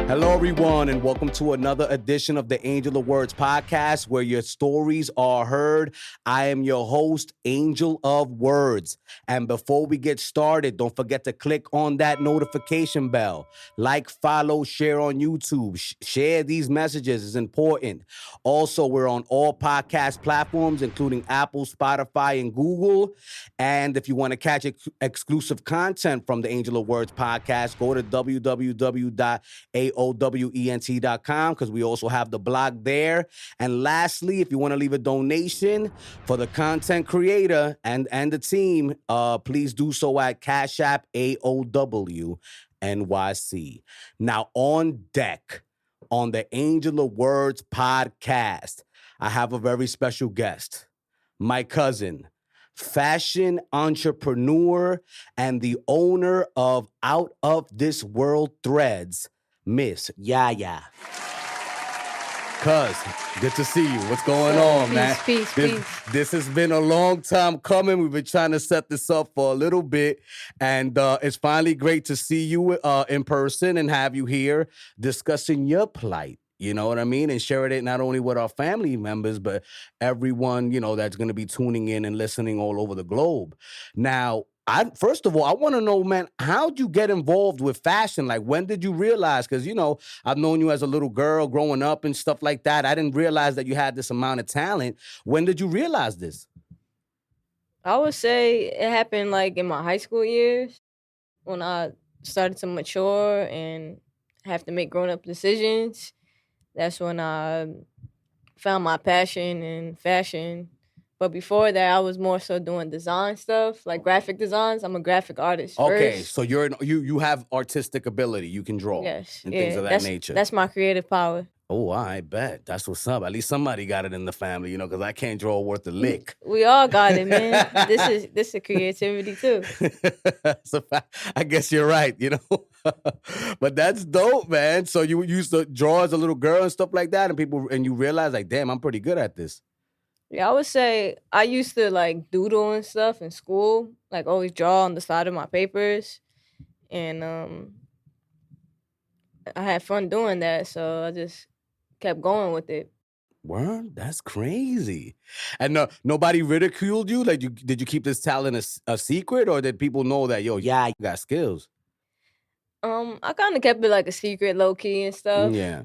Hello, everyone, and welcome to another edition of the Angel of Words podcast, where your stories are heard. I am your host, Angel of Words. And before we get started, don't forget to click on that notification bell. Like, follow, share on YouTube. Share these messages. It's important. Also, we're on all podcast platforms, including Apple, Spotify, and Google. And if you want to catch exclusive content from the Angel of Words podcast, go to www.aowent.com because we also have the blog there. And lastly, if you want to leave a donation for the content creator and the team, please do so at Cash App AOW NYC. Now, on deck on the Angel of Words podcast, I have a very special guest, my cousin, fashion entrepreneur, and the owner of Out of This World Threads, Miss Yaya. Cuz, good to see you. What's going on, man? Peace. This has been a long time coming. We've been trying to set this up for a little bit, and it's finally great to see you in person and have you here discussing your plight. You know what I mean? And sharing it not only with our family members, but everyone, you know, that's going to be tuning in and listening all over the globe. Now, first of all, I want to know, man, how'd you get involved with fashion? Like, when did you realize? Because, you know, I've known you as a little girl growing up and stuff like that. I didn't realize that you had this amount of talent. When did you realize this? I would say it happened like in my high school years when I started to mature and have to make grown-up decisions. That's when I found my passion in fashion. But before that, I was more so doing design stuff, like graphic designs. I'm a graphic artist Okay, first. so you have artistic ability. You can draw and things of that nature. That's my creative power. Oh, I bet. That's what's up. At least somebody got it in the family, you know, because I can't draw worth a lick. We all got it, man. This is creativity too. So I guess you're right, you know. But that's dope, man. So you used to draw as a little girl and stuff like that, and you realize, like, damn, I'm pretty good at this. Yeah, I would say I used to like doodle and stuff in school, like always draw on the side of my papers, and I had fun doing that, so I just kept going with it. Word? That's crazy. And nobody ridiculed you? Like, did you keep this talent a secret, or did people know that, yo, yeah, you got skills? I kind of kept it like a secret, low key and stuff. Yeah.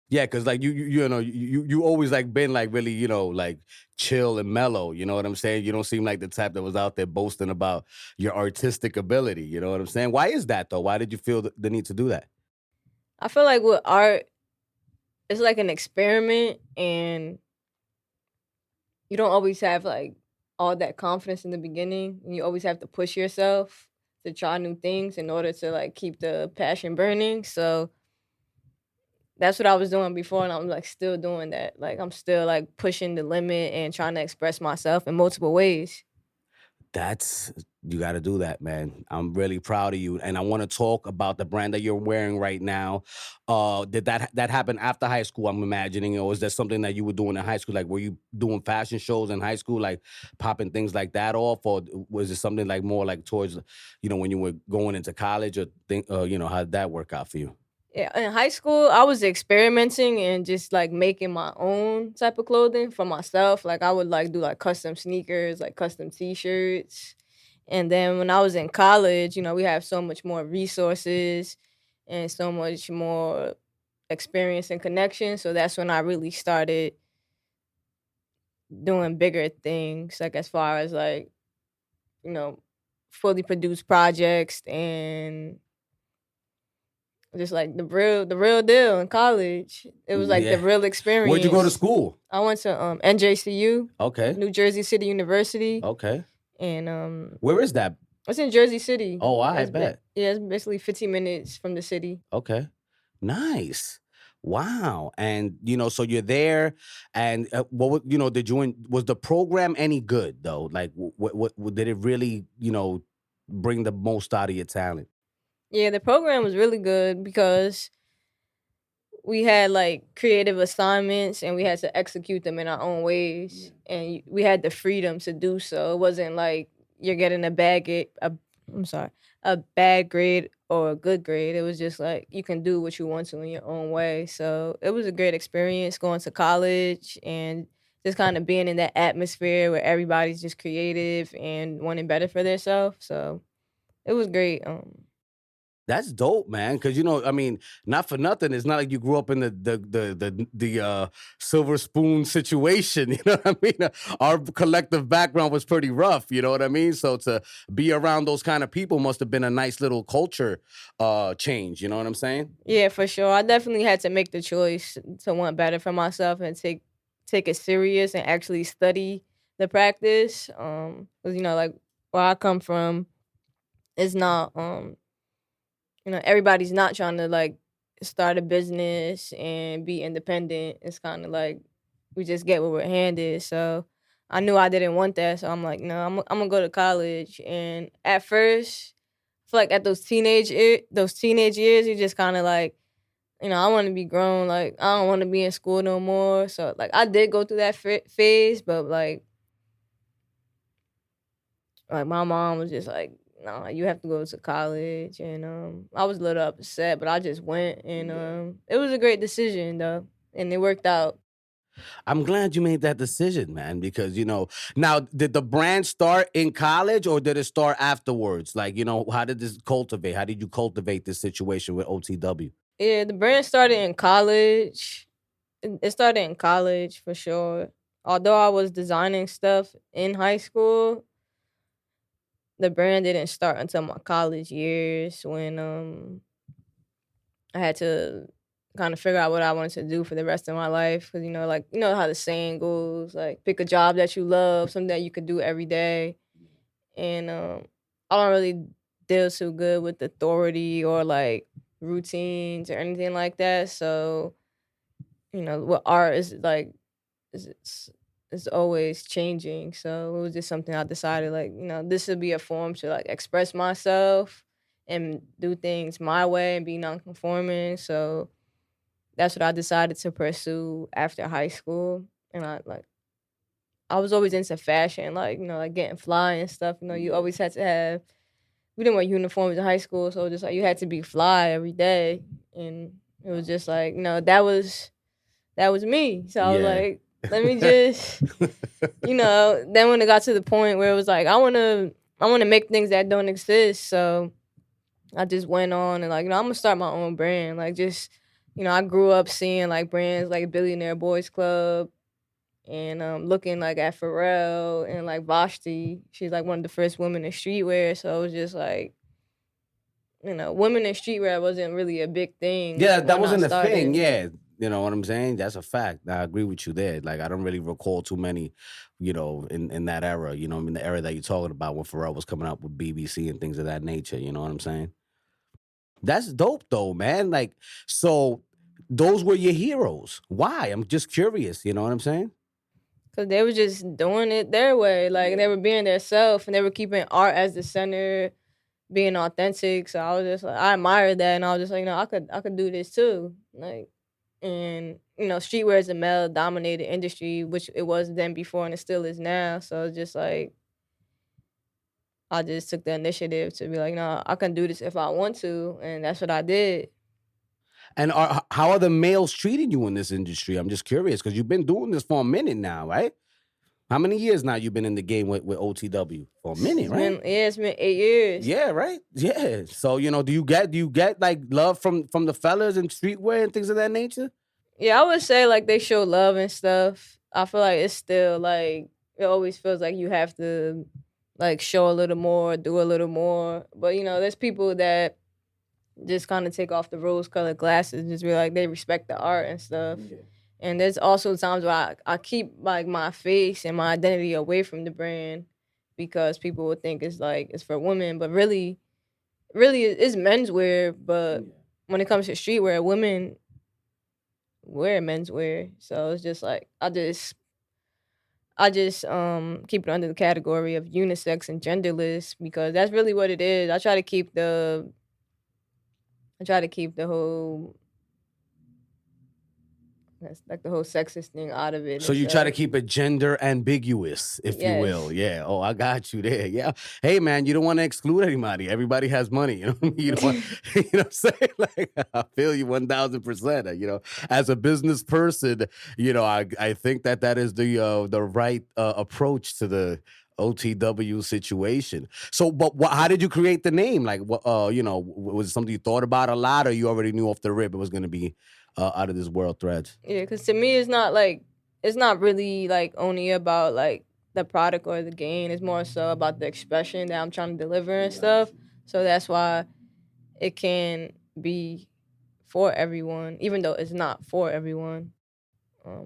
Yeah, because like you always like been like really, you know, like chill and mellow, you know what I'm saying? You don't seem like the type that was out there boasting about your artistic ability, you know what I'm saying? Why is that though? Why did you feel the need to do that? I feel like with art, it's like an experiment, and you don't always have like all that confidence in the beginning, and you always have to push yourself to try new things in order to like keep the passion burning. So that's what I was doing before, and I'm like still doing that. Like I'm still like pushing the limit and trying to express myself in multiple ways. You got to do that, man. I'm really proud of you. And I want to talk about the brand that you're wearing right now. Did that happen after high school, I'm imagining? Or is that something that you were doing in high school? Like, were you doing fashion shows in high school, like popping things like that off? Or was it something like more like towards, you know, when you were going into college, or you know, how did that work out for you? Yeah, in high school, I was experimenting and just like making my own type of clothing for myself. Like I would like do like custom sneakers, like custom t-shirts. And then when I was in college, you know, we have so much more resources and so much more experience and connection. So that's when I really started doing bigger things, like as far as like, you know, fully produced projects and just like the real deal in college. It was like the real experience. Where'd you go to school? I went to NJCU. Okay. New Jersey City University. Okay. And where is that? It's in Jersey City. Oh, I bet. Yeah, it's basically 15 minutes from the city. Okay. Nice. Wow. And, you know, so you're there, and was the program any good though? Like, what did it really, you know, bring the most out of your talent? Yeah, the program was really good because we had like creative assignments and we had to execute them in our own ways, and we had the freedom to do so. It wasn't like you're getting a a bad grade or a good grade. It was just like you can do what you want to in your own way. So it was a great experience going to college and just kind of being in that atmosphere where everybody's just creative and wanting better for themselves. So it was great. That's dope, man. Because I mean, not for nothing. It's not like you grew up in the silver spoon situation. You know what I mean? Our collective background was pretty rough. You know what I mean? So to be around those kind of people must have been a nice little culture change. You know what I'm saying? Yeah, for sure. I definitely had to make the choice to want better for myself and take it serious and actually study the practice. 'Cause like where I come from, it's not everybody's not trying to like start a business and be independent. It's kind of like we just get what we're handed. So I knew I didn't want that. So I'm like, no, I'm gonna go to college. And at first, I feel like at those teenage years, you just kind of like, I want to be grown. Like I don't want to be in school no more. So like I did go through that phase, but like my mom was just like, "No, you have to go to college," and I was a little upset, but I just went, and it was a great decision though, and it worked out. I'm glad you made that decision, man, because now did the brand start in college or did it start afterwards? Like, how did this cultivate? How did you cultivate this situation with OTW? Yeah, the brand started in college. It started in college for sure. Although I was designing stuff in high school, the brand didn't start until my college years when I had to kind of figure out what I wanted to do for the rest of my life. Cause like how the saying goes, like pick a job that you love, something that you could do every day. And I don't really deal too good with authority or like routines or anything like that. So what art is like is always changing. So it was just something I decided like this would be a form to like express myself and do things my way and be non-conforming. So that's what I decided to pursue after high school. And I was always into fashion, like like getting fly and stuff. You always had to have. We didn't wear uniforms in high school, so just like you had to be fly every day, and it was just like that was me. So I was Yeah. like, let me just Then when it got to the point where it was like I wanna make things that don't exist, so I just went on and like, I'm gonna start my own brand. Like just, I grew up seeing like brands like Billionaire Boys Club and looking like at Pharrell and like Vashti. She's like one of the first women in streetwear. So it was just like, women in streetwear wasn't really a big thing Yeah, that when I wasn't a thing. started. Yeah. You know what I'm saying? That's a fact. I agree with you there. Like, I don't really recall too many, in that era, I mean, the era that you're talking about when Pharrell was coming up with BBC and things of that nature. You know what I'm saying? That's dope though, man. Like, so those were your heroes. Why? I'm just curious. You know what I'm saying? Cause they were just doing it their way. Like they were being their self and they were keeping art as the center, being authentic. So I was just like I admired that and I was just like, I could do this too. Like and streetwear is a male dominated industry, which it was then before and it still is now. So it's just like I just took the initiative to be like, no, I can do this if I want to, and that's what I did. And how are the males treating you in this industry? I'm just curious because you've been doing this for a minute now, right? How many years now you've been in the game with OTW? For a minute, right? It's been 8 years. Yeah, right. Yeah. So do you get like love from the fellas and streetwear and things of that nature? Yeah, I would say like they show love and stuff. I feel like it's still like it always feels like you have to like show a little more, do a little more. But there's people that just kind of take off the rose-colored glasses, just be like they respect the art and stuff. Yeah. And there's also times where I keep like my face and my identity away from the brand because people would think it's like it's for women, but really it's menswear. But when it comes to streetwear, women wear menswear, so it's just like I just keep it under the category of unisex and genderless because that's really what it is. I try to keep the whole That's like the whole sexist thing out of it. So and you try to stuff. keep it gender ambiguous, if you will. Yes. Yeah. Oh, I got you there. Yeah. Hey, man, you don't want to exclude anybody. Everybody has money. You know what I mean? You don't want, you know what I'm saying? Like, I feel you 1000%. You know, as a business person, you know, I think that is the right approach to the OTW situation. So, but how did you create the name? Like, what, you know, was it something you thought about a lot, or you already knew off the rip it was going to be out of this world threads? Yeah, because to me, it's not really like only about like the product or the game. It's more so about the expression that I'm trying to deliver and stuff. So that's why it can be for everyone, even though it's not for everyone.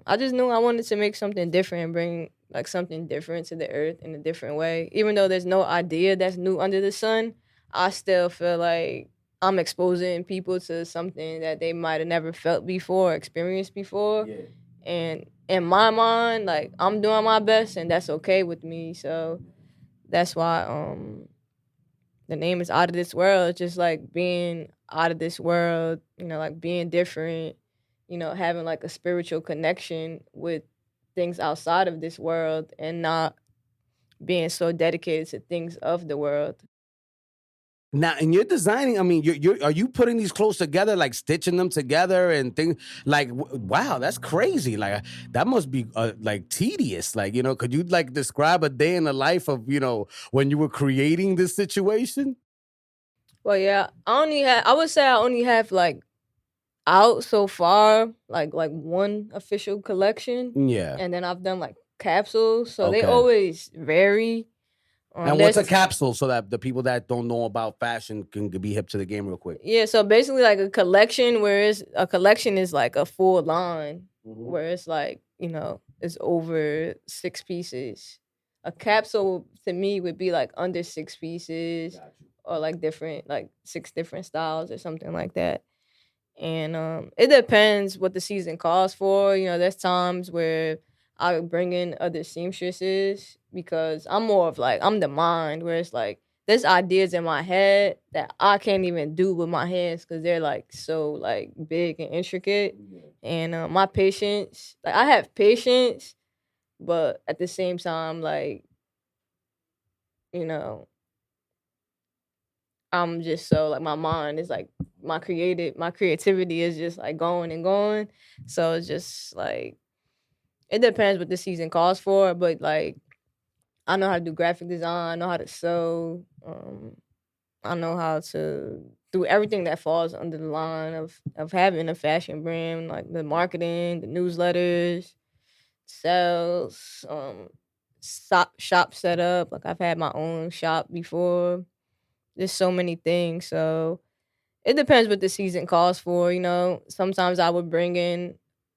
I just knew I wanted to make something different and bring like something different to the earth in a different way. Even though there's no idea that's new under the sun, I still feel like I'm exposing people to something that they might have never felt before, experienced before. Yeah. And in my mind, like I'm doing my best and that's okay with me. So that's why the name is Out of This World. It's just like being out of this world, you know, like being different, you know, having like a spiritual connection with things outside of this world and not being so dedicated to things of the world. Now, in your designing, I mean, you're are you putting these clothes together, like stitching them together and things? Like, wow, that's crazy. Like, that must be like tedious. Like, you know, could you like describe a day in the life of, you know, when you were creating this situation? Well, yeah, I would say I only have like out so far like one official collection, Yeah. and then I've done like capsules, so they Okay. always vary. And what's a There's capsule so that the people that don't know about fashion can be hip to the game real quick? Yeah, so basically like a collection, whereas a collection is like a full line, where it's like, you know, it's over 6 pieces. A capsule to me would be like under 6 pieces or like different, like 6 different styles or something like that. And it depends what the season calls for. You know, there's times where I would bring in other seamstresses because I'm more of like, I'm the mind, where it's like there's ideas in my head that I can't even do with my hands because they're like so like big and intricate. And my patience, like I have patience, but at the same time, like, you know, I'm just so like my mind is like my creativity is just like going and going. So it's just like it depends what the season calls for, but like I know how to do graphic design, I know how to sew, I know how to do everything that falls under the line of having a fashion brand, like the marketing, the newsletters, sales, shop setup. Like I've had my own shop before. There's so many things. So it depends what the season calls for, you know. Sometimes I would bring in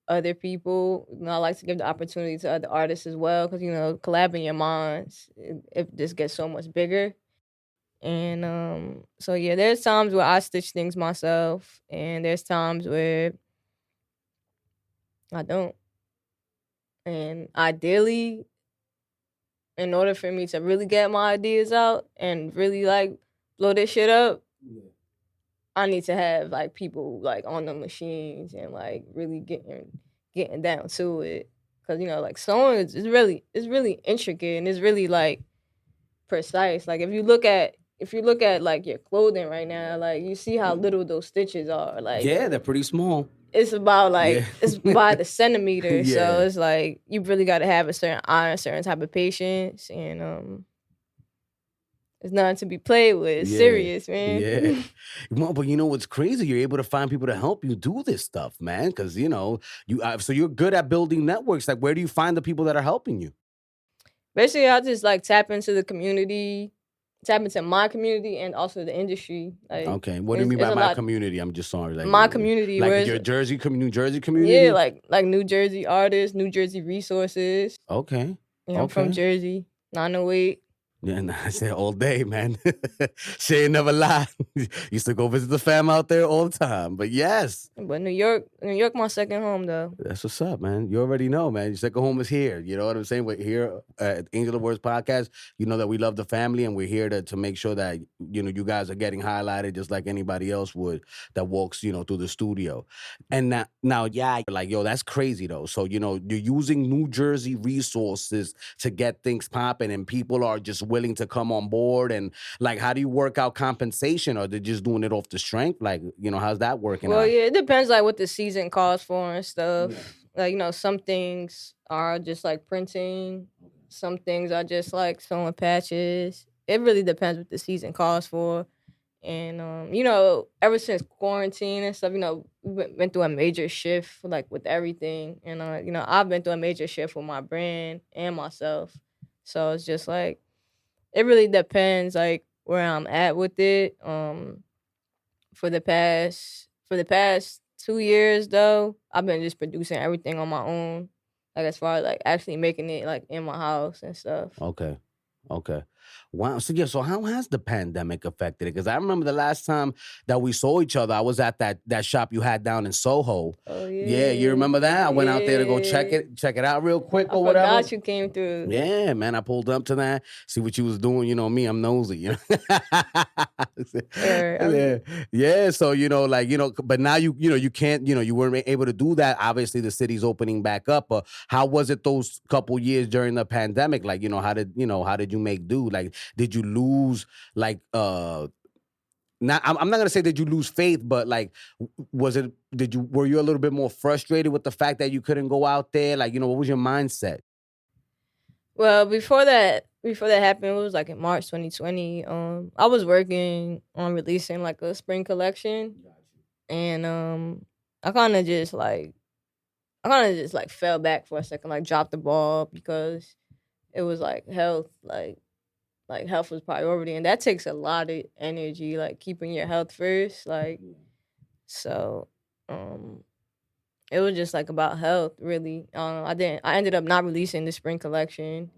other people. You know, I like to give the opportunity to other artists as well because, you know, collabing your minds, it just gets so much bigger. And so yeah, there's times where I stitch things myself and there's times where I don't. And ideally, in order for me to really get my ideas out and really like blow this shit up, I need to have like people like on the machines and like really getting down to it. Cause you know, like sewing is really intricate and it's really like precise. Like if you look at like your clothing right now, like you see how little those stitches are. Like Yeah, they're pretty small. it's about like Yeah. it's by the centimeter. Yeah. So it's like you really gotta have a certain eye, a certain type of patience, and it's nothing to be played with. It's Yeah. serious, man. Yeah. Well, but you know what's crazy? You're able to find people to help you do this stuff, man. Because you know so you're good at building networks. Like, where do you find the people that are helping you? Basically, I just like tap into the community, tap into my community, and also the industry. Like, Okay, what do you mean by my community? I'm just sorry, like my community, like where your New Jersey community. yeah, like New Jersey artists, New Jersey resources. Okay. Yeah, I'm from Okay. Jersey, 908. Yeah, and I said all day, man. She ain't never lied. Used to go visit the fam out there all the time. But yes, But New York, my second home though. that's what's up, man. You already know, man. Your second home is here. You know what I'm saying? We're here at Angel of Words podcast. You know that we love the family, and we're here to make sure that you guys are getting highlighted just like anybody else would that walks through the studio. And now, yeah, like yo, that's crazy though. So you're using New Jersey resources to get things popping, and people are just willing to come on board. And like, how do you work out compensation, or they're just doing it off the strength? Like, how's that working Well, out? yeah, it depends like what the season calls for and stuff. Like, some things are just like printing, some things are just like sewing patches. It really depends what the season calls for. And ever since quarantine and stuff, we went through a major shift like with everything. And I've been through a major shift with my brand and myself. So it's just like it really depends like where I'm at with it. For the past 2 years though, I've been just producing everything on my own. Like as far as like actually making it like in my house and stuff. Okay. Okay. Wow. So yeah, so how has the pandemic affected it? Because I remember the last time that we saw each other, I was at that shop you had down in Soho. Oh Yeah, you remember that? I went out there to go check yeah. it out real quick I or whatever. forgot you came through. Yeah, man. I pulled up to that, see what you was doing. You know me, I'm nosy. Yeah, yeah. So but now you can't. You weren't able to do that. Obviously, the city's opening back up. But how was it those couple years during the pandemic? Like, how did you make do? Like, did you lose like I'm not gonna say did you lose faith, but like, were you a little bit more frustrated with the fact that you couldn't go out there? Like, what was your mindset? Well, before that happened, it was like in March 2020. I was working on releasing like a spring collection, and I kind of just like fell back for a second, like dropped the ball because it was like health, like health was priority, and that takes a lot of energy, like keeping your health first, like so. It was just like about health, really. I ended up not releasing the spring collection,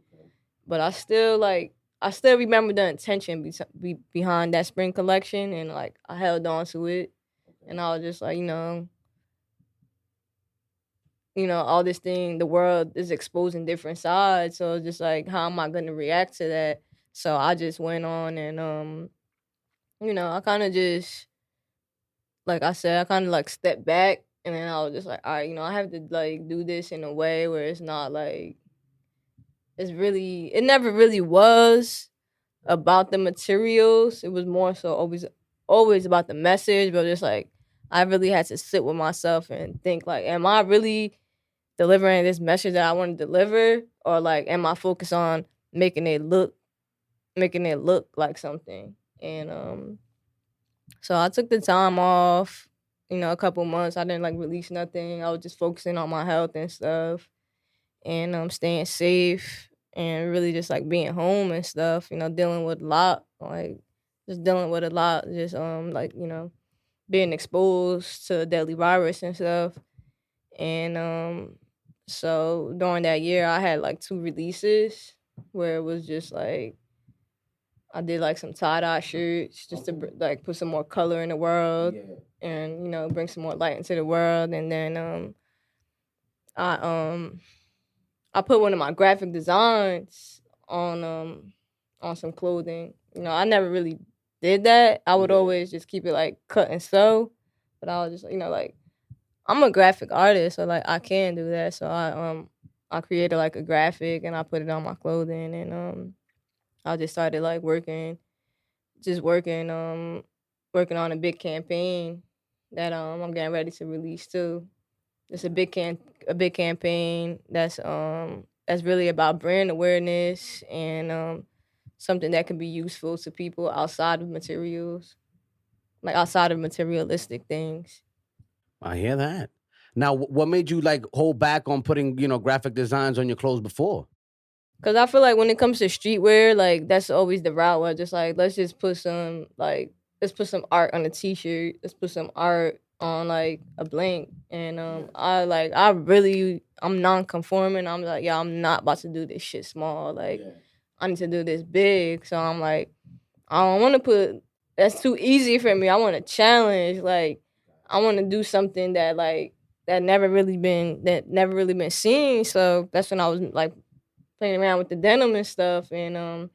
but I still remember the intention behind that spring collection, and like I held on to it, and I was just like, all this thing, the world is exposing different sides, so it's just like, how am I gonna react to that? So I just went on and I kind of just, like I said, I kind of like stepped back, and then I was just like, all right, I have to like do this in a way where it's not like it never really was about the materials. It was more so always about the message, but just like I really had to sit with myself and think like, am I really delivering this message that I want to deliver, or like am I focused on making it look like something? And so I took the time off, a couple months. I didn't like release nothing. I was just focusing on my health and stuff, and staying safe, and really just like being home and stuff. Dealing with a lot, like just dealing with a lot, just being exposed to a deadly virus and stuff. And so during that year, I had like 2 releases where it was just like I did like some tie-dye shirts just to like put some more color in the world, and bring some more light into the world. And then I I put one of my graphic designs on some clothing. I never really did that. I would always just keep it like cut and sew, but I was just like I'm a graphic artist, so like I can do that. So I created like a graphic and I put it on my clothing, and I just started like working on a big campaign that I'm getting ready to release too. It's a big campaign that's really about brand awareness, and something that can be useful to people outside of materials, like outside of materialistic things. I hear that. Now, what made you like hold back on putting graphic designs on your clothes before? Cause I feel like when it comes to streetwear, like that's always the route where just like let's put some art on a t-shirt, let's put some art on like a blank, and I'm non-conforming. I'm like, yeah, I'm not about to do this shit small. Like I need to do this big. So I'm like, I don't want to put, that's too easy for me. I want to challenge. Like, I want to do something that like, that never really been seen. So that's when I was like playing around with the denim and stuff, and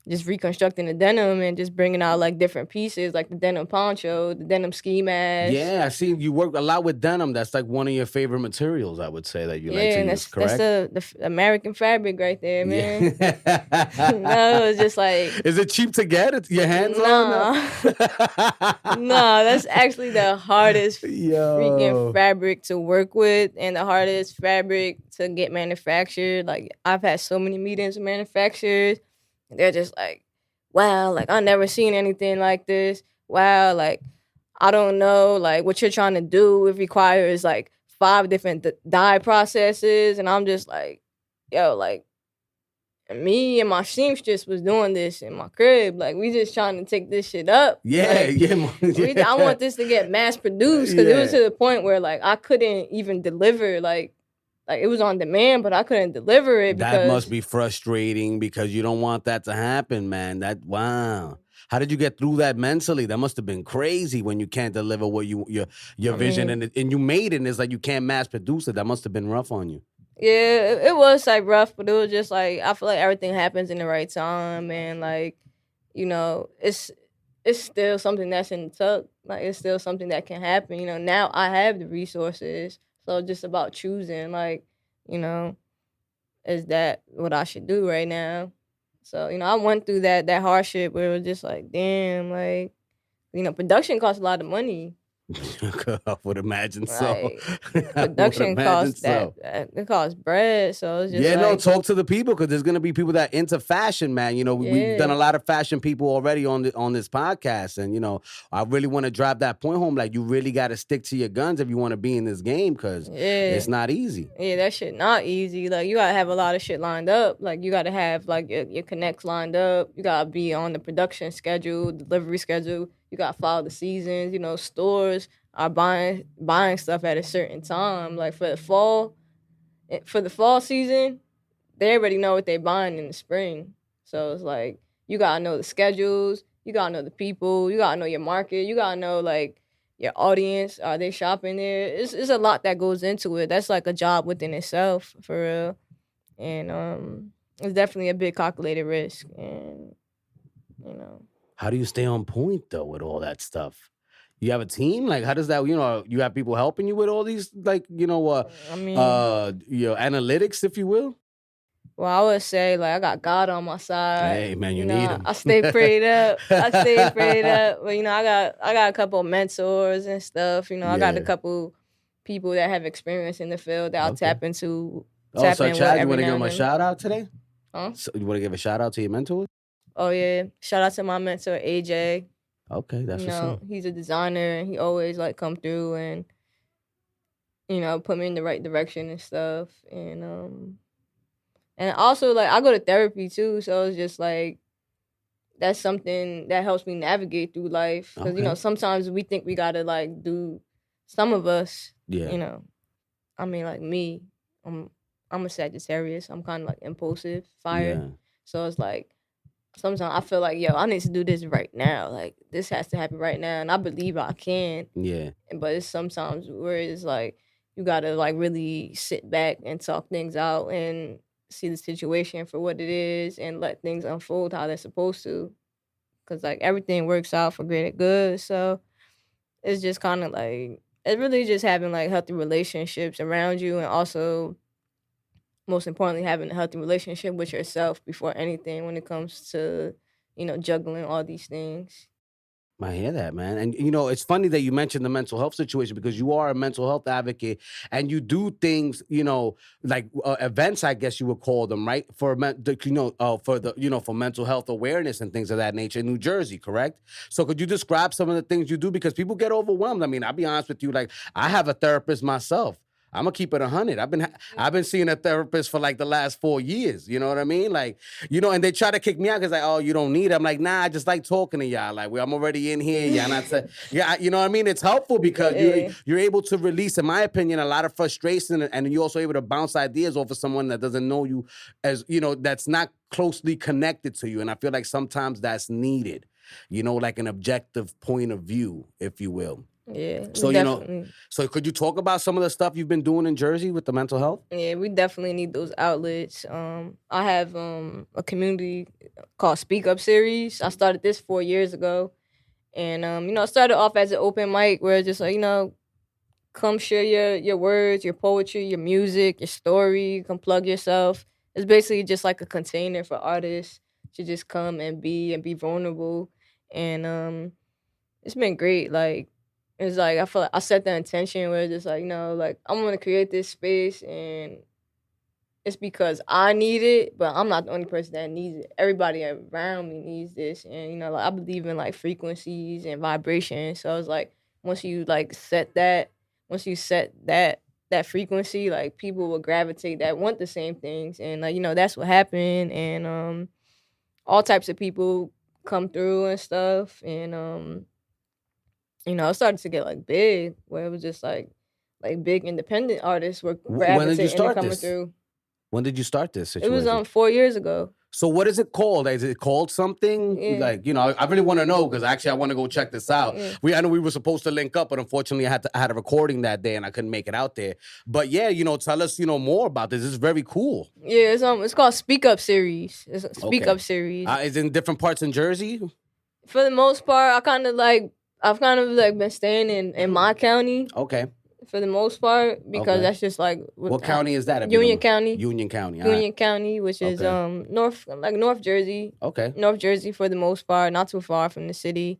just reconstructing the denim and just bringing out like different pieces, like the denim poncho, the denim ski mask. Yeah, I see you work a lot with denim. That's like one of your favorite materials, I would say, that you like to and use, correct? that's the American fabric right there, man. Yeah. No, it's just like, is it cheap to get? It's your hands nah. on? No, that's actually the hardest Yo. freaking fabric to work with and the hardest fabric to get manufactured. Like, I've had so many meetings with manufacturers. And they're just like, wow, like, I never seen anything like this. Wow, like, I don't know, like, what you're trying to do. It requires, like, 5 different dye processes. And I'm just like, yo, like, me and my seamstress was doing this in my crib. Like, we just trying to take this shit up. Yeah, like, I want this to get mass produced because it was to the point where, like, I couldn't even deliver, like it was on demand, but I couldn't deliver it. That must be frustrating because you don't want that to happen, man. Wow. How did you get through that mentally? That must have been crazy when you can't deliver what your vision and you made it and it's like you can't mass produce it. That must have been rough on you. Yeah, it was like rough, but it was just like, I feel like everything happens in the right time, and like, you know, it's still something that's in the tuck. Like, it's still something that can happen. You know, now I have the resources. So it's just about choosing, like, you know, is that what I should do right now? So, you know, I went through that hardship where it was just like, damn, like, you know, production costs a lot of money. I would imagine so. Production costs that. It costs bread, so it's just no. Talk to the people because there's gonna be people that into fashion, man. You know, we've done a lot of fashion people already on this podcast, and you know, I really want to drive that point home. Like, you really got to stick to your guns if you want to be in this game because it's not easy. Yeah, that shit not easy. Like, you gotta have a lot of shit lined up. Like, you gotta have like your connects lined up. You gotta be on the production schedule, delivery schedule. You gotta follow the seasons. You know, stores are buying stuff at a certain time. Like, for the fall season, they already know what they're buying in the spring. So it's like, you gotta know the schedules. You gotta know the people. You gotta know your market. You gotta know like your audience. Are they shopping there? It's a lot that goes into it. That's like a job within itself, for real. And it's definitely a big calculated risk. And you know. How do you stay on point though with all that stuff? You have a team? Like, how does that, you know, you have people helping you with all these, like, you know, your analytics, if you will? Well, I would say, like, I got God on my side. Hey, man, you need him. I stay prayed up. But, you know, I got a couple of mentors and stuff. You know, I got a couple people that have experience in the field that I'll tap into. So Chad, you want to give him a shout out today? Huh? So you want to give a shout out to your mentors? Oh, yeah. Shout out to my mentor, AJ. Okay, that's what's up. He's a designer, and he always, like, come through and, you know, put me in the right direction and stuff. And also, like, I go to therapy, too, so it's just, like, that's something that helps me navigate through life. Because, you know, sometimes we think we got to, like, do, some of us, you know, I mean, like, me, I'm a Sagittarius. I'm kind of, like, impulsive, fire. Yeah. So it's, like, sometimes I feel like, yo, I need to do this right now. Like, this has to happen right now. And I believe I can. Yeah. But it's sometimes where it's like, you got to, like, really sit back and talk things out and see the situation for what it is and let things unfold how they're supposed to. Because, like, everything works out for greater good. So it's just kind of like, it's really just having, like, healthy relationships around you, and also, most importantly, having a healthy relationship with yourself before anything when it comes to, you know, juggling all these things. I hear that, man. And, you know, it's funny that you mentioned the mental health situation because you are a mental health advocate and you do things, you know, like events, I guess you would call them, right? For, for mental health awareness and things of that nature in New Jersey, correct? So could you describe some of the things you do? Because people get overwhelmed. I mean, I'll be honest with you, like, I have a therapist myself. I'm gonna keep it 100. I've been seeing a therapist for like the last 4 years. You know what I mean? Like, and they try to kick me out because like, oh, you don't need it. I'm like, nah, I just like talking to y'all. Like, I'm already in here. Yeah, not yeah, you know what I mean? It's helpful because you're able to release, in my opinion, a lot of frustration, and you're also able to bounce ideas off of someone that doesn't know you as that's not closely connected to you. And I feel like sometimes that's needed. Like an objective point of view, if you will. Yeah. So, so could you talk about some of the stuff you've been doing in Jersey with the mental health? Yeah, we definitely need those outlets. I have a community called Speak Up Series. I started this 4 years ago. And, I started off as an open mic where it's just like, come share your words, your poetry, your music, your story, come plug yourself. It's basically just like a container for artists to just come and be vulnerable. And it's been great. Like, it's like I feel like I set the intention where it's just like, like I'm gonna create this space, and it's because I need it, but I'm not the only person that needs it. Everybody around me needs this. And like I believe in like frequencies and vibrations. So it's like once you set that frequency, like people will gravitate that want the same things. And like, that's what happened. And all types of people come through and stuff. And it started to get like big, where it was just like big independent artists were gravitating and coming through. When did you start this situation? It was 4 years ago. So what is it called? Is it called something? Yeah. Like, I really want to know, because actually I want to go check this out. Yeah. I know we were supposed to link up, but unfortunately I had a recording that day and I couldn't make it out there. But yeah, tell us, more about this. It's very cool. Yeah, it's called Speak Up Series. It's a Speak Up Series. Is it in different parts in Jersey? For the most part, I've kind of been staying in my county. Okay. For the most part, because that's just like what county is that? Union County. Union County. Union County, which is North Jersey. Okay. North Jersey for the most part, not too far from the city.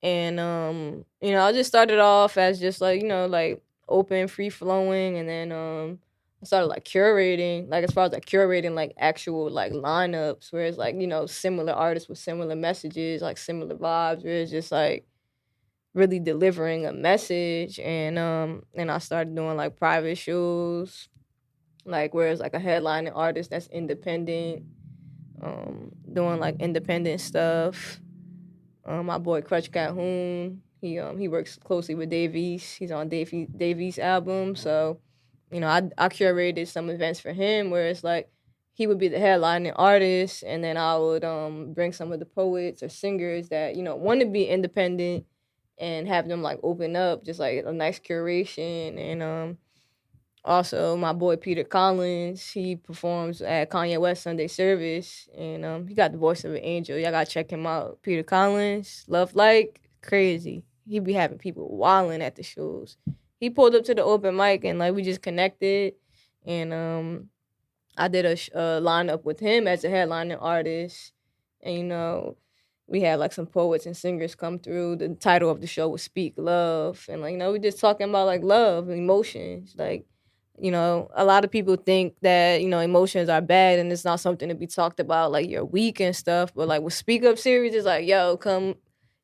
And I just started off as just like open, free flowing, and then I started curating, as far as curating actual lineups where it's similar artists with similar messages, similar vibes, where it's just really delivering a message. And I started doing private shows, where it's a headlining artist that's independent, doing independent stuff. My boy Crutch Calhoun, he works closely with Dave East. He's on Dave East's album, so I curated some events for him where it's he would be the headlining artist, and then I would bring some of the poets or singers that want to be independent, and have them open up, just a nice curation. And also my boy Peter Collins, he performs at Kanye West Sunday Service, and he got the voice of an angel. Y'all gotta check him out. Peter Collins, love crazy. He be having people wilding at the shows. He pulled up to the open mic, and we just connected, and I did a lineup with him as a headlining artist, and we had some poets and singers come through. The title of the show was Speak Love. And we just talking about love and emotions. A lot of people think that, emotions are bad and it's not something to be talked about, you're weak and stuff. But with Speak Up Series, it's yo, come,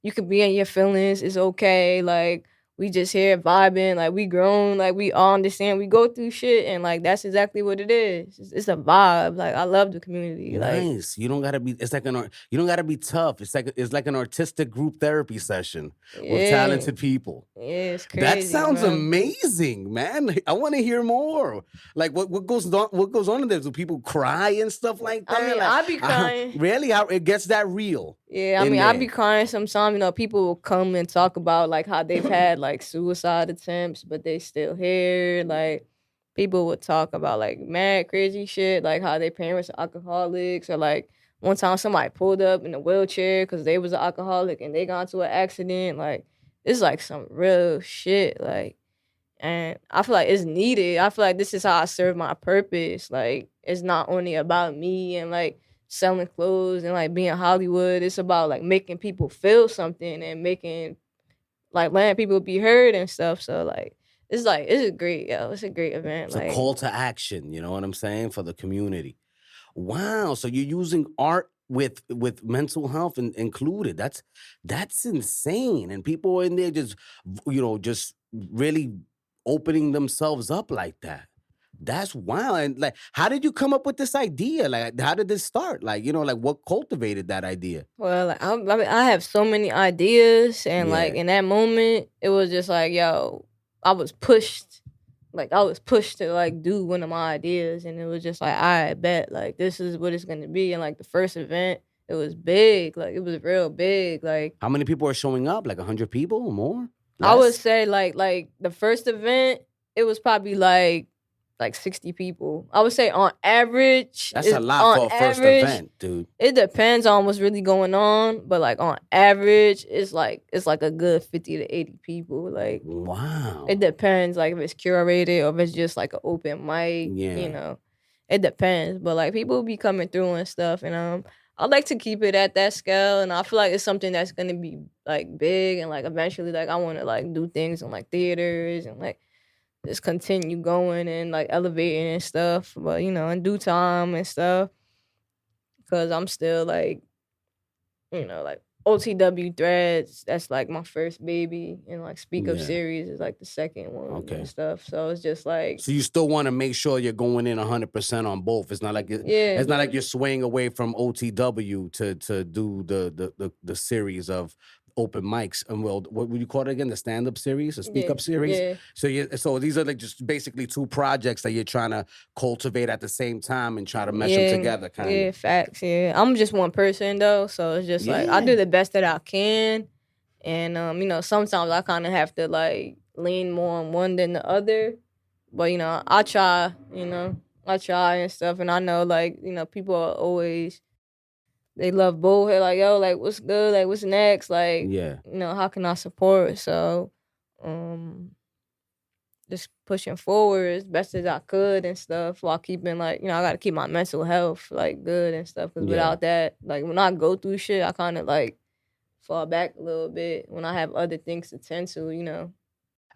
you can be in your feelings. It's okay. We just here vibing, we grown, we all understand we go through shit, and that's exactly what it is. It's a vibe. I love the community. Nice. You don't gotta be. It's you don't gotta be tough. It's like an artistic group therapy session with talented people. Yeah, it's crazy. That sounds amazing, man. I want to hear more. What goes on? What goes on in there? Do people cry and stuff like that? I mean, I be crying. Really? How it gets that real? Yeah, I mean, I be crying sometimes. People will come and talk about how they've had suicide attempts, but they still here. People would talk about mad crazy shit, how their parents are alcoholics, or one time somebody pulled up in a wheelchair because they was an alcoholic and they got into an accident. It's some real shit. And I feel it's needed. I feel this is how I serve my purpose. It's not only about me and selling clothes and being Hollywood. It's about making people feel something and making letting people be heard and stuff. So it's a great event. It's a call to action, you know what I'm saying, for the community. Wow. So you're using art with mental health included. That's insane. And people in there just really opening themselves up like that. That's wild. And like, how did you come up with this idea? Like, how did this start? Like, like what cultivated that idea? Well, like, I mean, I have so many ideas, and like Yeah. in that moment, it was just like, yo, I was pushed. Like I was pushed to like do one of my ideas, and it was just like, I bet like this is what it's gonna be. And like the first event, it was big. Like it was real big. Like How many people are showing up? Like 100 people or more? I would Less? say like the first event, it was probably like 60 people. I would say on average, That's a lot for a first event, dude. It depends on what's really going on, but like on average, it's like a good 50 to 80 people. Like Wow. it depends, like if it's curated or if it's just like an open mic. Yeah. It depends. But like people be coming through and stuff, and I like to keep it at that scale, and I feel like it's something that's gonna be like big, and like eventually, like I want to like do things in like theaters and like just continue going and like elevating and stuff. But in due time and stuff, because I'm still like like OTW Threads. That's like my first baby, and like Speak Up Yeah. Series is like the second one Okay. and stuff. So it's just like, So you still want to make sure you're going in 100% on both. It's not like yeah, it's not like you're swaying away from OTW to do the series of open mics. And well, what would you call it again? The stand-up series, the speak up series. yeah, So these are like just basically two projects that you're trying to cultivate at the same time and try to mesh them together, kind yeah, of. facts. Yeah, I'm just one person though, so it's just like I do Yeah. the best that I can, and sometimes I kind of have to like lean more on one than the other, but I try, I try and stuff, and I know like people are always, they love both. They're like, yo, like what's good, like what's next, like Yeah. how can I support? So, just pushing forward as best as I could and stuff, while keeping like, I gotta keep my mental health like good and stuff. Cause Yeah. without that, like when I go through shit, I kind of like fall back a little bit when I have other things to tend to.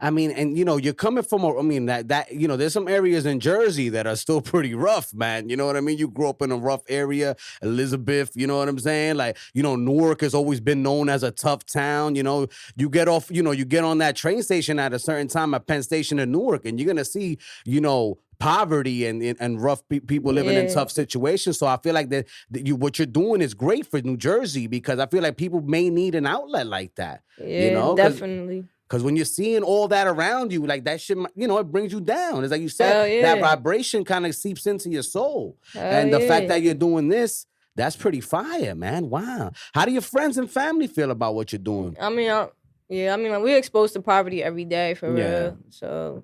I mean, and you're coming from that there's some areas in Jersey that are still pretty rough, man. You know what I mean? You grew up in a rough area, Elizabeth, you know what I'm saying? Like, Newark has always been known as a tough town. You get off, you get on that train station at a certain time at Penn Station in Newark, and you're gonna see, poverty and rough people living in Yeah. tough situations. So I feel like that what you're doing is great for New Jersey, because I feel like people may need an outlet like that. Yeah, 'Cause- definitely. Because when you're seeing all that around you, like that shit, it brings you down. It's like you Hell said, that yeah. vibration kind of seeps into your soul. Hell And the fact yeah. that you're doing this, that's pretty fire, man. Wow. How do your friends and family feel about what you're doing? I mean, like we're exposed to poverty every day for Yeah. real. So,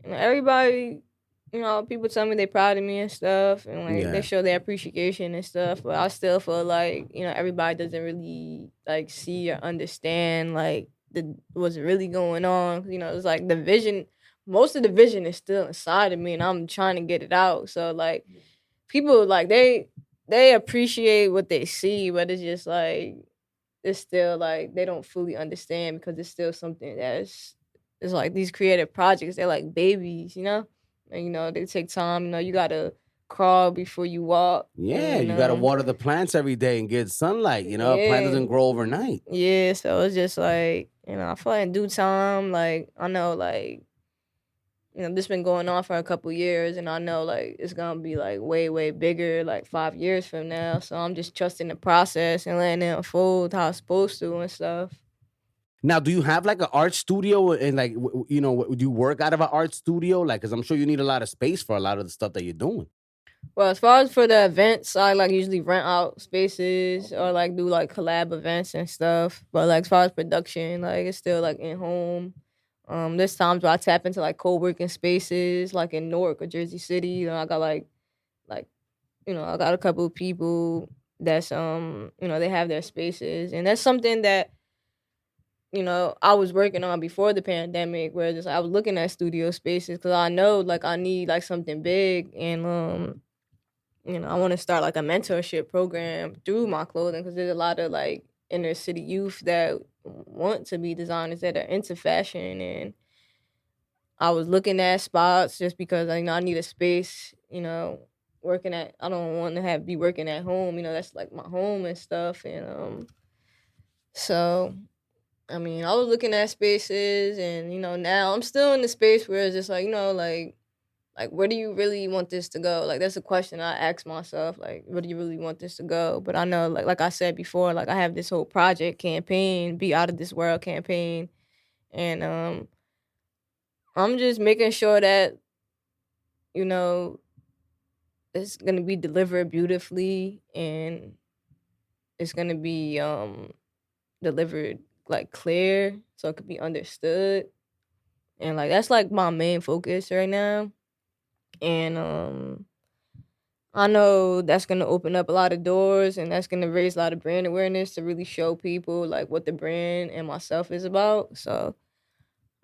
everybody, people tell me they proud of me and stuff, and like Yeah. they show their appreciation and stuff. But I still feel like everybody doesn't really like see or understand like what's really going on. It's like the vision. Most of the vision is still inside of me, and I'm trying to get it out. So like people like they appreciate what they see, but it's just like it's still like they don't fully understand, because it's still something it's like these creative projects, they're like babies, and they take time. You gotta crawl before you walk. Yeah, and, you got to water the plants every day and get sunlight. A plant Yeah. doesn't grow overnight. Yeah, so it's just like, I feel like in due time, like I know like this been going on for a couple years, and I know like it's gonna be like way, way bigger like 5 years from now. So I'm just trusting the process and letting it unfold how it's supposed to and stuff. Now, do you have like an art studio, and like, do you work out of an art studio? Like, because I'm sure you need a lot of space for a lot of the stuff that you're doing. Well, as far as for the events, I like usually rent out spaces or like do like collab events and stuff. But like as far as production, like it's still like in home. There's times where I tap into like co-working spaces, like in Newark or Jersey City. I got like I got a couple of people that's they have their spaces, and that's something that I was working on before the pandemic, where just I was looking at studio spaces, because I know like I need like something big, and I want to start like a mentorship program through my clothing, because there's a lot of like inner city youth that want to be designers, that are into fashion, and I was looking at spots just because I need a space, working at, I don't want to be working at home, that's like my home and stuff, and so I mean, I was looking at spaces, and now I'm still in the space where it's just like, like where do you really want this to go? Like that's a question I ask myself. Like, where do you really want this to go? But I know, like I said before, like I have this whole project campaign, be out of this world campaign, and I'm just making sure that you know it's gonna be delivered beautifully, and it's gonna be delivered like clear so it could be understood. And like that's like my main focus right now. And I know that's gonna open up a lot of doors, and that's gonna raise a lot of brand awareness to really show people like what the brand and myself is about. So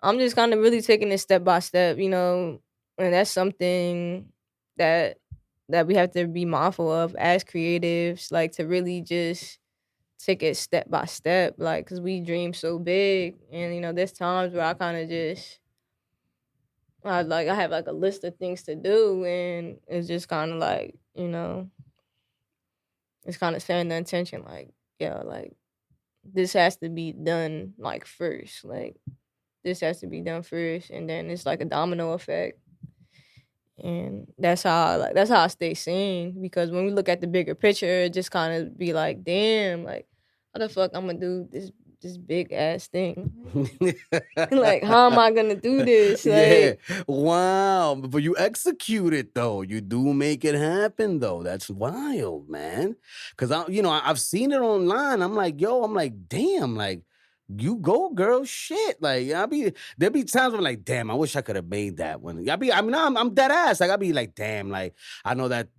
I'm just kind of really taking it step by step, and that's something that we have to be mindful of as creatives, like to really just take it step by step, like because we dream so big, and there's times where I kind of just I have like a list of things to do, and it's just kind of like it's kind of setting the intention, like yeah, like this has to be done like first, like this has to be done first, and then it's like a domino effect. And that's how I stay sane, because when we look at the bigger picture, it just kind of be like, damn, like how the fuck I'm gonna do this big ass thing? Like how am I gonna do this? Yeah. Like Wow. But you execute it though. You do make it happen though. That's wild, man. Cause I've seen it online. I'm like, yo, I'm like, damn, like you go, girl. Shit. Like there be times where I'm like, damn, I wish I could have made that one. I'm dead ass. Like I be like, damn, like I know that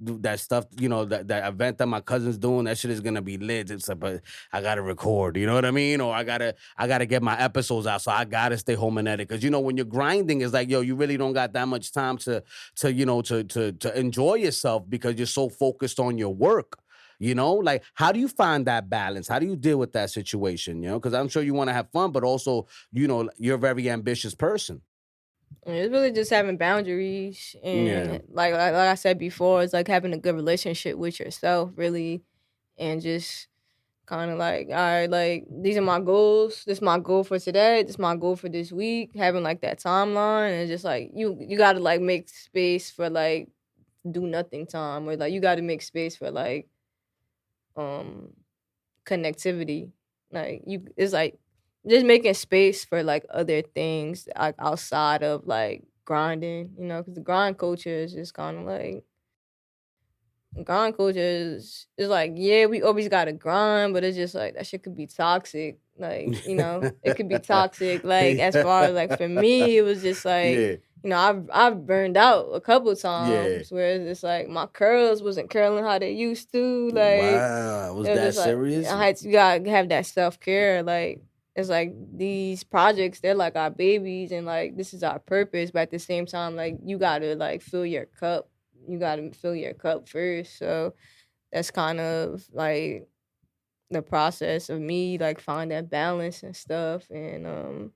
stuff, that event that my cousin's doing, that shit is gonna be lit. It's like, but I gotta record, you know what I mean? Or I gotta get my episodes out, so I gotta stay home and edit. Cause when you're grinding, it's like, yo, you really don't got that much time to enjoy yourself because you're so focused on your work. Like how do you find that balance? How do you deal with that situation? Because I'm sure you want to have fun, but also, you're a very ambitious person. it's really just having boundaries, Yeah. and like I said before, it's like having a good relationship with yourself, really, and just kind of like, all right, like these are my goals. This is my goal for today. This is my goal for this week. Having like that timeline, and just like you got to like make space for like do nothing time, or like you got to make space for like um connectivity. Like it's like just making space for like other things like outside of like grinding, because the grind culture is just kind of like grind culture is like, yeah, we always gotta grind, but it's just like that shit could be toxic. Like, it could be toxic. Like as far as like for me, it was just like, Yeah. I've burned out a couple Yeah. times where it's just like my curls wasn't curling how they used to. Like Wow. Was it was that just like serious? you gotta have that self care. Like it's like these projects, they're like our babies, and like this is our purpose. But at the same time, like you gotta like fill your cup. You gotta fill your cup first. So that's kind of like the process of me like finding that balance and stuff, and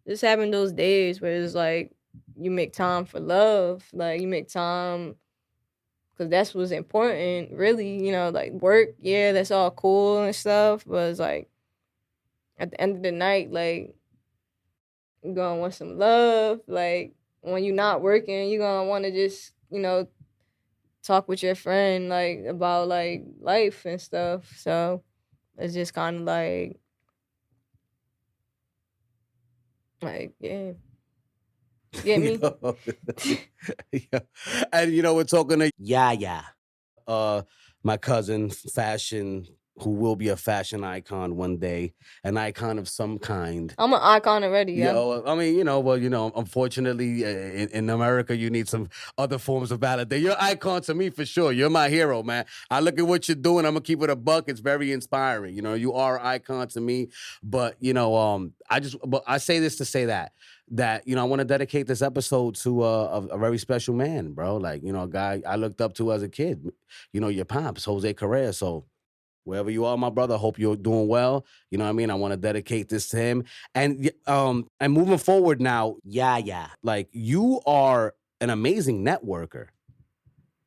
just having those days where it's like you make time for love, like you make time because that's what's important, really. Like work, yeah, that's all cool and stuff, but it's like at the end of the night, like you're gonna want some love. Like when you're not working, you're gonna want to just talk with your friend like about like life and stuff. So it's just kind of like yeah, get me. Yo. Yeah. And we're talking to Yaya, my cousin, fashion, who will be a fashion icon one day, an icon of some kind. I'm an icon already, yeah. I mean, unfortunately, in America, you need some other forms of validation. You're an icon to me for sure. You're my hero, man. I look at what you're doing. I'm gonna keep it a buck. It's very inspiring. You are an icon to me. But but I say this to say that I want to dedicate this episode to a very special man, bro. Like a guy I looked up to as a kid. Your pops, Jose Correa. So wherever you are, my brother, hope you're doing well. You know what I mean? I want to dedicate this to him. And moving forward now, yeah. Like you are an amazing networker.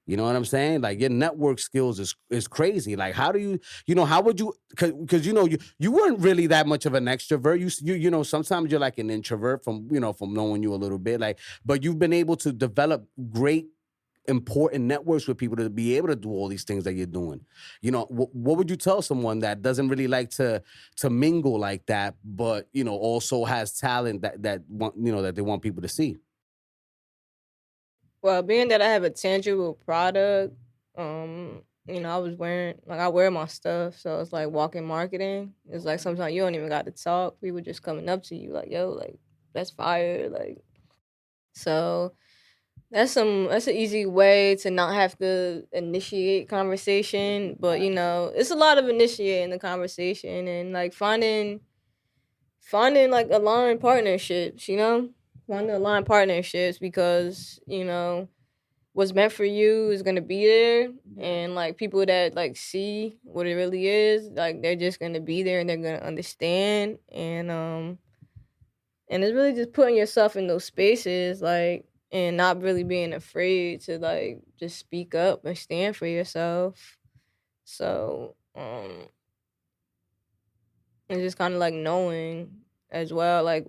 You know what I'm saying? Like your network skills is crazy. Like how do you, how would you, because you weren't really that much of an extrovert. Sometimes you're like an introvert from knowing you a little bit. Like, but you've been able to develop great important networks with people to be able to do all these things that you're doing. What would you tell someone that doesn't really like to mingle like that, but also has talent that want that they want people to see? Well, being that I have a tangible product, I was wearing I wear my stuff, so it's like walking marketing. It's like sometimes you don't even got to talk. People just coming up to you like, yo, like that's fire. Like so that's an easy way to not have to initiate conversation. But it's a lot of initiating the conversation and like finding like aligned partnerships, finding aligned partnerships because, what's meant for you is gonna be there, and like people that like see what it really is, like they're just gonna be there and they're gonna understand, and it's really just putting yourself in those spaces, like, and not really being afraid to like just speak up and stand for yourself. So, and just kind of like knowing as well, like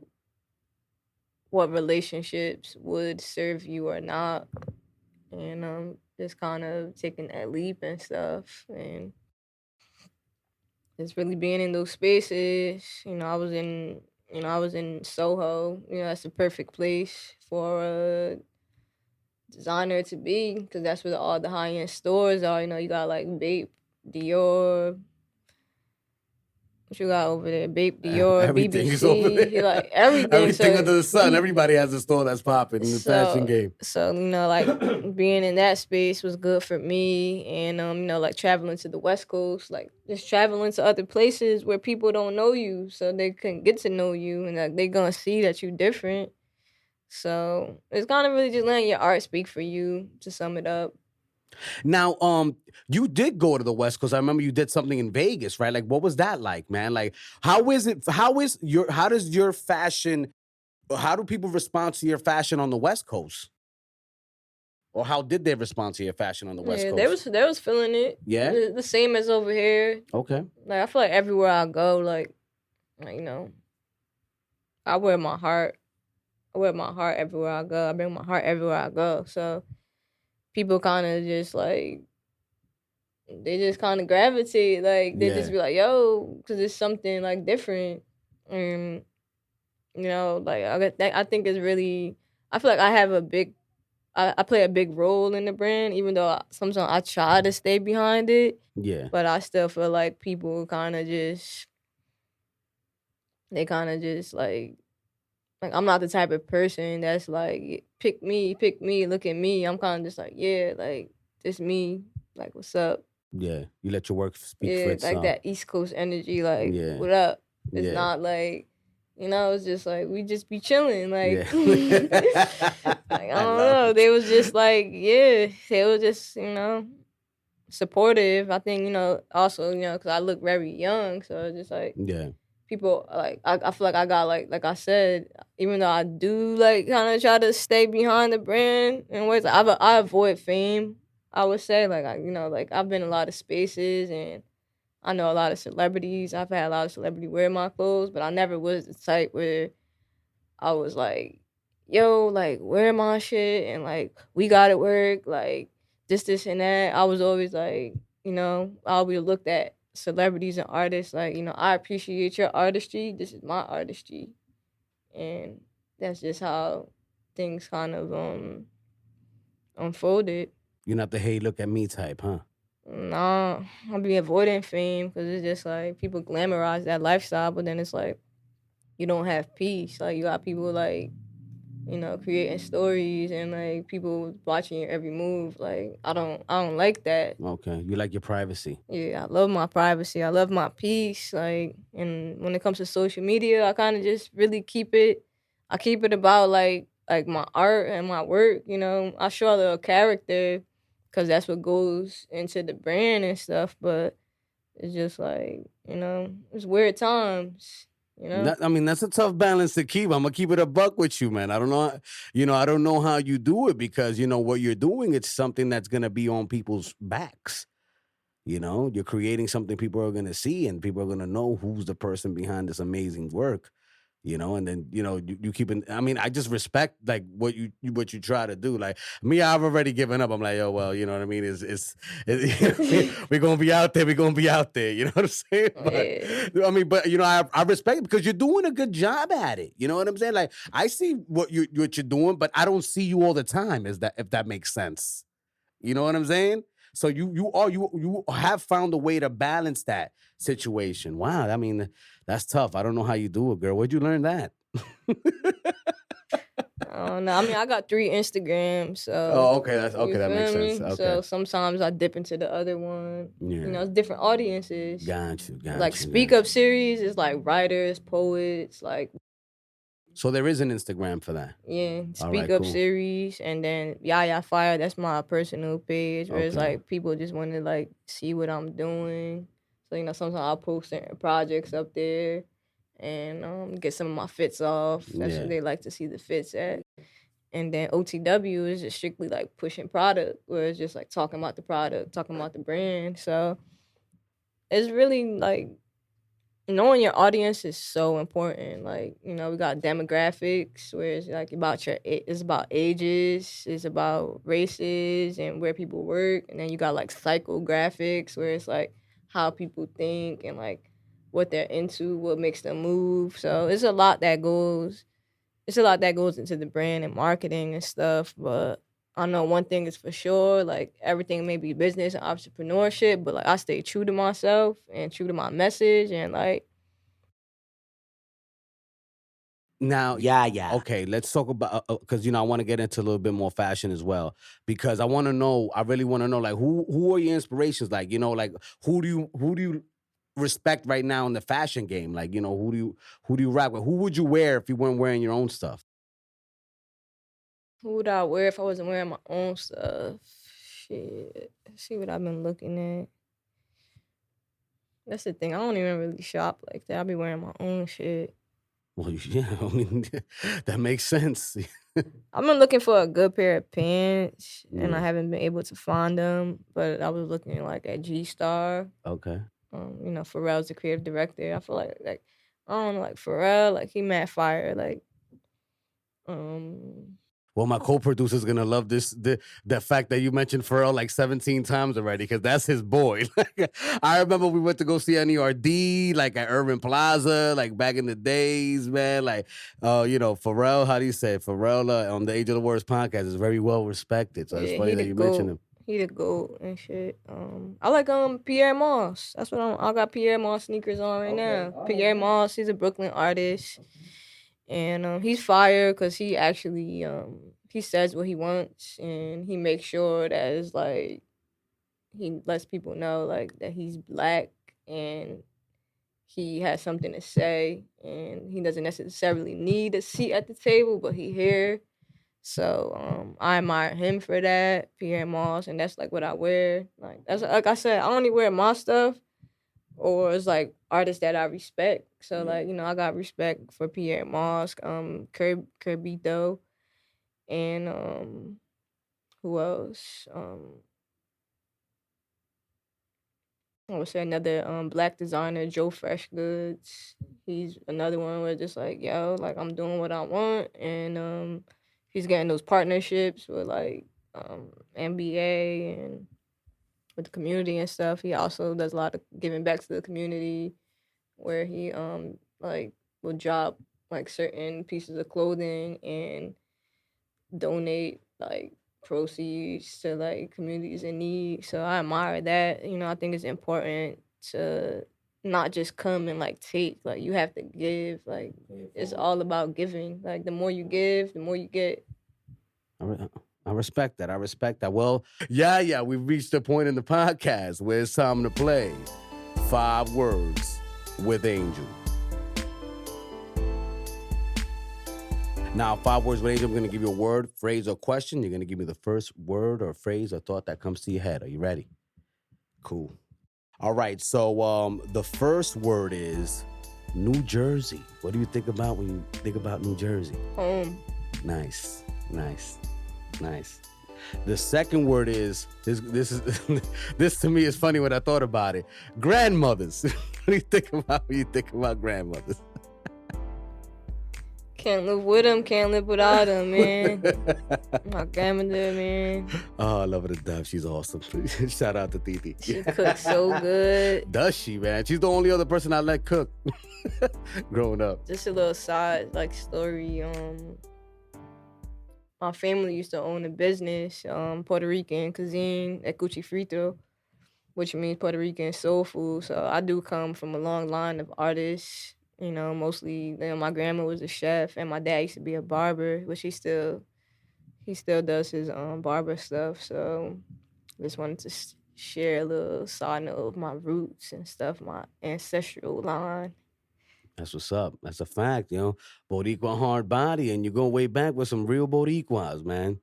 what relationships would serve you or not, and just kind of taking that leap and stuff, and just really being in those spaces. I was in Soho. That's the perfect place for a designer to be because that's where all the high end stores are. You got like Bape, Dior. What you got over there? Bape, Dior, Everything is BBC, over there. like everything. Everything So under the sun. Everybody has a store that's popping in the fashion game. So like being in that space was good for me, and like traveling to the West Coast, like just traveling to other places where people don't know you, so they can get to know you, and like they gonna see that you different. So it's kind of really just letting your art speak for you. To sum it up. Now, you did go to the West Coast. I remember you did something in Vegas, right? Like, what was that like, man? Like, how does your fashion, how do people respond to your fashion on the West Coast? Or how did they respond to your fashion on the West Yeah, Coast? they was feeling it. Yeah? The same as over here. Okay. Like I feel like everywhere I go, like I wear my heart. I wear my heart everywhere I go. I bring my heart everywhere I go. So people kind of just like they just kind of gravitate. Like they just be like, "Yo," because it's something like different. And like I think it's really. I feel like I have I play a big role in the brand, even though sometimes I try to stay behind it. Yeah. But I still feel like people kind of just like I'm not the type of person that's like pick me, look at me. I'm kind of just like, yeah, like this me, like what's up? Yeah. You let your work speak for Yeah, itself. like that East Coast energy, like Yeah. what up? It's Yeah. not like it's just like we just be chilling, like, Yeah. like I don't know. They was just like, yeah, they was just supportive. I think also because I look very young, so it's just like Yeah. people like I feel like I got like I said, even though I do like kind of try to stay behind the brand in ways, I avoid fame. I would say like like I've been in a lot of spaces and I know a lot of celebrities. I've had a lot of celebrity wear my clothes, but I never was the type where I was like, yo, like wear my shit and like we got to work, like this and that. I was always like, I always looked at celebrities and artists like, I appreciate your artistry. This is my artistry, and that's just how things kind of unfolded. You're not the hey, look at me type, huh? Nah, I'll be avoiding fame because it's just like people glamorize that lifestyle, but then it's like you don't have peace. Like you got people like creating stories and like people watching your every move. Like I don't like that. Okay, you like your privacy. Yeah, I love my privacy. I love my peace. Like, and when it comes to social media, I kind of just really keep it. I keep it about like my art and my work. I show a little character because that's what goes into the brand and stuff. But it's just like it's weird times. You know? I mean, that's a tough balance to keep. I'm gonna keep it a buck with you, man. I don't know, I don't know how you do it because what you're doing. It's something that's gonna be on people's backs. You're creating something people are gonna see, and people are gonna know who's the person behind this amazing work. And then you keep it. I mean, I just respect like what you try to do. Like me, I've already given up. I'm like, oh well, you know what I mean? We're gonna be out there. We're gonna be out there. You know what I'm saying? Yeah. But I mean, but I respect it because you're doing a good job at it. You know what I'm saying? Like I see what you're doing, but I don't see you all the time. If that makes sense? You know what I'm saying? So you have found a way to balance that situation. Wow, I mean that's tough. I don't know how you do it, girl. Where'd you learn that? I don't know. I mean, I got 3 Instagrams, so Oh, okay. That's okay. you That makes feel sense. me? Okay. So sometimes I dip into the other one. Yeah. It's different audiences. Got you. Like Speak Up series is like writers, poets, like So there is an Instagram for that. yeah, All Speak right, Up cool. series, and then Yaya Fire. That's my personal page where it's Okay. like people just want to like see what I'm doing. So sometimes I'll post certain projects up there, and get some of my fits off. That's Yeah. where they like to see the fits at. And then OTW is just strictly like pushing product, where it's just like talking about the product, talking about the brand. So it's really like knowing your audience is so important. Like, we got demographics where it's like it's about ages, it's about races and where people work. And then you got like psychographics where it's like how people think and like what they're into, what makes them move. So it's a lot that goes into the brand and marketing and stuff. But I know one thing is for sure, like everything may be business and entrepreneurship, but like I stay true to myself and true to my message and like Now, yeah. Okay, let's talk about because I want to get into a little bit more fashion as well because I really want to know like who are your inspirations? Like like who do you respect right now in the fashion game? Like who do you rock with? Who would you wear if you weren't wearing your own stuff? who would I wear if I wasn't wearing my own stuff? Shit. Let's see what I've been looking at. That's the thing. I don't even really shop like that. I be wearing my own shit. Well, yeah, I mean that makes sense. I've been looking for a good pair of pants, and I Yeah. haven't been able to find them. But I was looking like at G Star. Okay. Pharrell's the creative director. I feel like I don't know, like Pharrell, like he mad fire. Like, Well, my co-producer's gonna love the fact that you mentioned Pharrell like 17 times already, because that's his boy. I remember we went to go see NERD like at Urban Plaza, like back in the days, man. Like, Pharrell, how do you say it? Pharrell on the Age of the Words podcast is very well respected. So it's yeah, funny he that the you mentioned goat. him. He the goat and shit. I like Pierre Moss. That's what I got Pierre Moss sneakers on right now. Pierre Moss, he's a Brooklyn artist. And he's fire because he actually he says what he wants and he makes sure that it's like he lets people know like that he's black and he has something to say and he doesn't necessarily need a seat at the table, but he here. So I admire him for that, Pierre Moss, and that's like what I wear. Like that's like I said, I only wear my stuff or it's like artists that I respect. So like, I got respect for Pierre Moss, Curbito, and who else? I would say another black designer, Joe Freshgoods. He's another one where just like, yo, like I'm doing what I want and he's getting those partnerships with like NBA and with the community and stuff. He also does a lot of giving back to the community where he like will drop like certain pieces of clothing and donate like proceeds to like communities in need. So I admire that. I think it's important to not just come and like take. Like you have to give. Like it's all about giving. Like the more you give, the more you get. I respect that. I respect that. Well, yeah, we've reached the point in the podcast where it's time to play 5 words with Angel. Now, 5 words with Angel, I'm going to give you a word, phrase, or question. You're going to give me the first word or phrase or thought that comes to your head. Are you ready? Cool. All right, so the first word is New Jersey. What do you think about when you think about New Jersey? Home. Nice. The second word is this is this to me is funny when I thought about it. Grandmothers. What do you think about when you think about grandmothers? Can't live with them, can't live without them, man. My grandmother, man. Oh, I love her to death. She's awesome. Shout out to Titi. She cooks so good. Does she, man? She's the only other person I let cook growing up. Just a little side like story. My family used to own a business, Puerto Rican cuisine at Gucci Frito, which means Puerto Rican soul food. So I do come from a long line of artists. You know, mostly my grandma was a chef, and my dad used to be a barber, which he still does his barber stuff. So just wanted to share a little side note of my roots and stuff, my ancestral line. That's what's up. That's a fact, Boricua hard body, and you're going way back with some real Boricuas, man.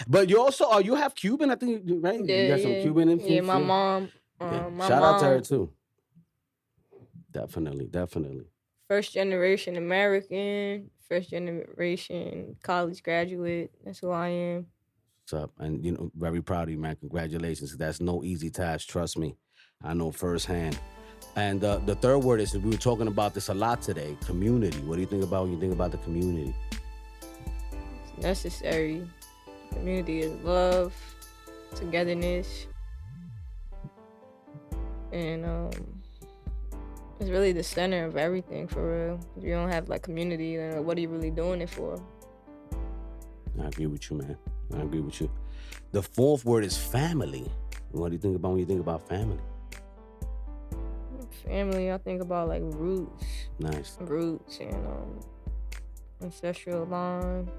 But you also you have Cuban, I think, right? You got some Cuban influence. Yeah, my mom. Shout out to her too. Definitely. First generation American, first generation college graduate. That's who I am. What's up? And very proud of you, man. Congratulations. That's no easy task. Trust me. I know firsthand. And the third word is, we were talking about this a lot today, community. What do you think about when you think about the community? It's necessary. Community is love, togetherness, and it's really the center of everything, for real. If you don't have community, then what are you really doing it for? I agree with you, man. I agree with you. The fourth word is family. What do you think about when you think about family? Family, I think about roots. Nice. Roots and ancestral line.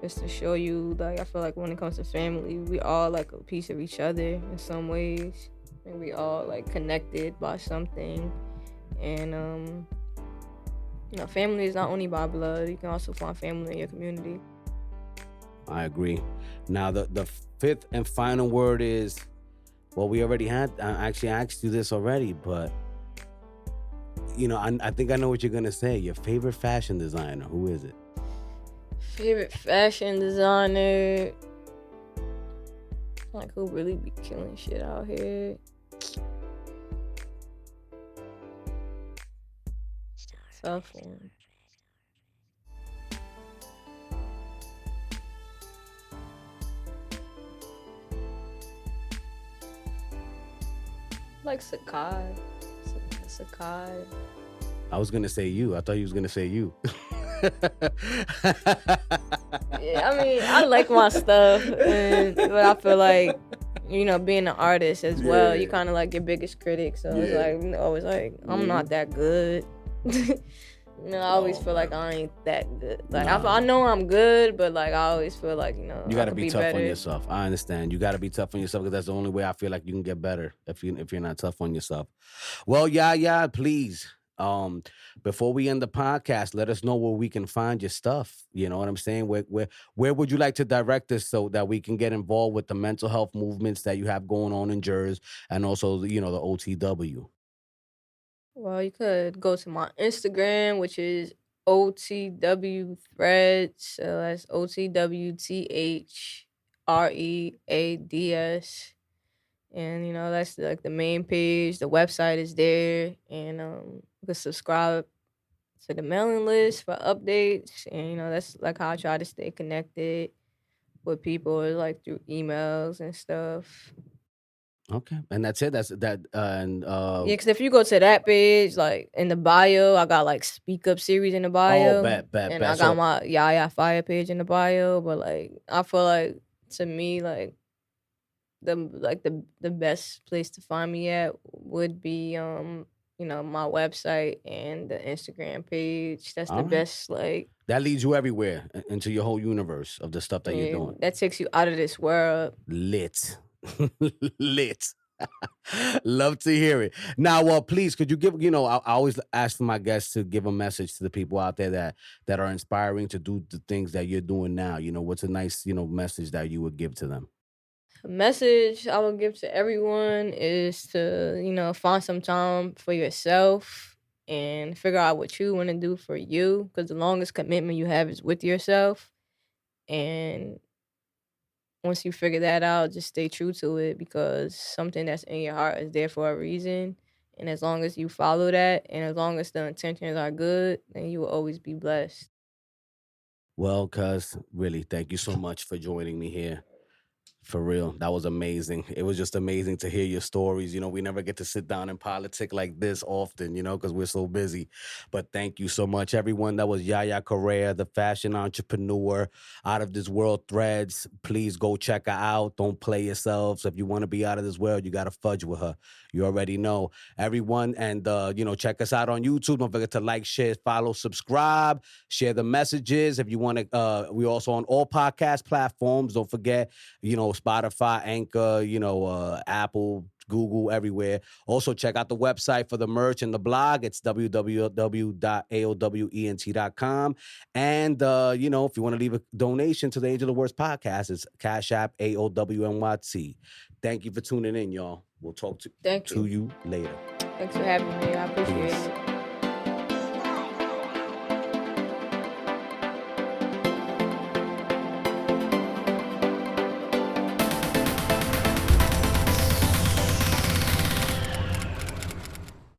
Just to show you, I feel like when it comes to family, we all a piece of each other in some ways. And we all connected by something. And family is not only by blood. You can also find family in your community. I agree. Now the fifth and final word is, well, we already had, I actually asked you this already, but I think I know what you're gonna say. Your favorite fashion designer, who is it? Favorite fashion designer, who really be killing shit out here? Tough one. Sakai. Sakai. I was gonna say you. I thought you was gonna say you. Yeah, I mean, I like my stuff, but I feel like, being an artist as well, you kind of your biggest critic. So it's always I'm not that good. I always feel like I ain't that good. I know I'm good, but I always feel like, you gotta be tough on yourself. I understand. You gotta be tough on yourself, because that's the only way I feel like you can get better, if you're not tough on yourself. Well, please. Before we end the podcast, let us know where we can find your stuff. You know what I'm saying? Where would you like to direct us so that we can get involved with the mental health movements that you have going on in Jersey, and also the OTW? Well, you could go to my Instagram, which is OTW Threads. So that's OTWTHREADS. And, that's the main page. The website is there. And you can subscribe to the mailing list for updates. And, that's how I try to stay connected with people, through emails and stuff. Okay, and that's it. That's that. Yeah, because if you go to that page, in the bio, I got Speak Up series in the bio. Oh, bet. And I got my Yaya Fire page in the bio. But I feel to me, the best place to find me at would be my website and the Instagram page. That's the best. That leads you everywhere into your whole universe of the stuff that you're doing. That takes you out of this world. Lit. Love to hear it. Now, please, could you give, I always ask my guests to give a message to the people out there that are inspiring to do the things that you're doing now. What's a nice, message that you would give to them? A message I would give to everyone is to, find some time for yourself and figure out what you want to do for you, because the longest commitment you have is with yourself. And once you figure that out, just stay true to it, because something that's in your heart is there for a reason. And as long as you follow that, and as long as the intentions are good, then you will always be blessed. Well, cuz, really, thank you so much for joining me here. For real, that was amazing. It was just amazing to hear your stories. You know, we never get to sit down and politic like this often, you know, because we're so busy. But thank you so much, everyone. That was Yaya Correa, the fashion entrepreneur, out of this world threads. Please go check her out. Don't play yourselves. If you want to be out of this world, you got to fudge with her. You already know, everyone. And, you know, check us out on YouTube. Don't forget to like, share, follow, subscribe, share the messages. If you want to, we're also on all podcast platforms. Don't forget, you know, Spotify, Anchor, you know, Apple, Google, everywhere. Also, check out the website for the merch and the blog. It's www.aowent.com. And, you know, if you want to leave a donation to the Angel of Words podcast, it's Cash App AOWNYT. Thank you for tuning in, y'all. We'll talk to you later. Thanks for having me. I appreciate Peace. it.